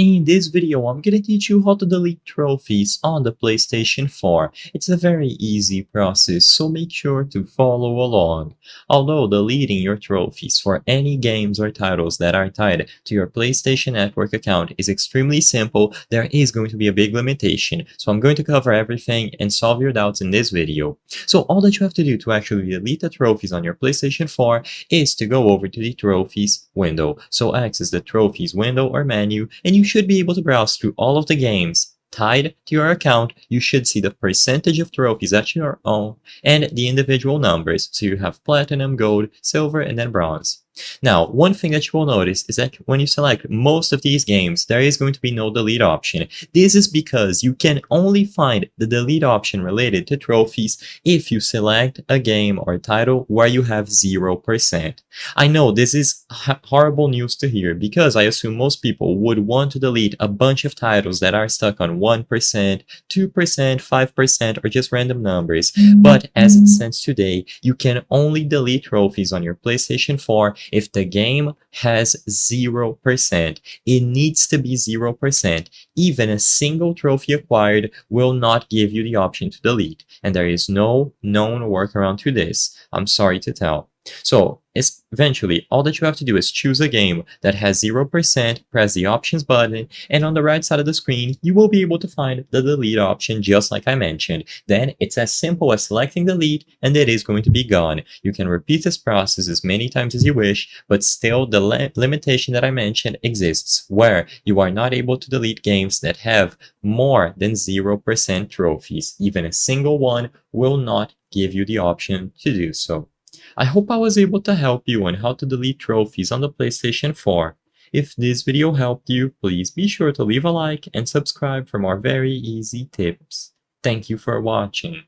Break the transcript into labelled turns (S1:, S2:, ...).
S1: In this video, I'm gonna teach you how to delete trophies on the PlayStation 4. It's a very easy process, so make sure to follow along. Although deleting your trophies for any games or titles that are tied to your PlayStation Network account is extremely simple, there is going to be a big limitation, so I'm going to cover everything and solve your doubts in this video. So all that you have to do to actually delete the trophies on your PlayStation 4 is to go over to the Trophies window. So access the Trophies window or menu, and you should be able to browse through all of the games tied to your account. You should see the percentage of trophies that you own and the individual numbers. So you have platinum, gold, silver, and then bronze. Now, one thing that you will notice is that when you select most of these games, there is going to be no delete option. This is because you can only find the delete option related to trophies if you select a game or title where you have 0%. I know this is horrible news to hear because I assume most people would want to delete a bunch of titles that are stuck on 1%, 2%, 5%, or just random numbers. But as it stands today, you can only delete trophies on your PlayStation 4 if the game has 0%. It needs to be 0%. Even a single trophy acquired will not give you the option to delete, and there is no known workaround to this, I'm sorry to tell. So eventually, all that you have to do is choose a game that has 0%, press the options button, and on the right side of the screen, you will be able to find the delete option just like I mentioned. Then it's as simple as selecting delete and it is going to be gone. You can repeat this process as many times as you wish, but still the limitation that I mentioned exists, where you are not able to delete games that have more than 0% trophies. Even a single one will not give you the option to do so. I hope I was able to help you on how to delete trophies on the PlayStation 4. If this video helped you, please be sure to leave a like and subscribe for more very easy tips. Thank you for watching.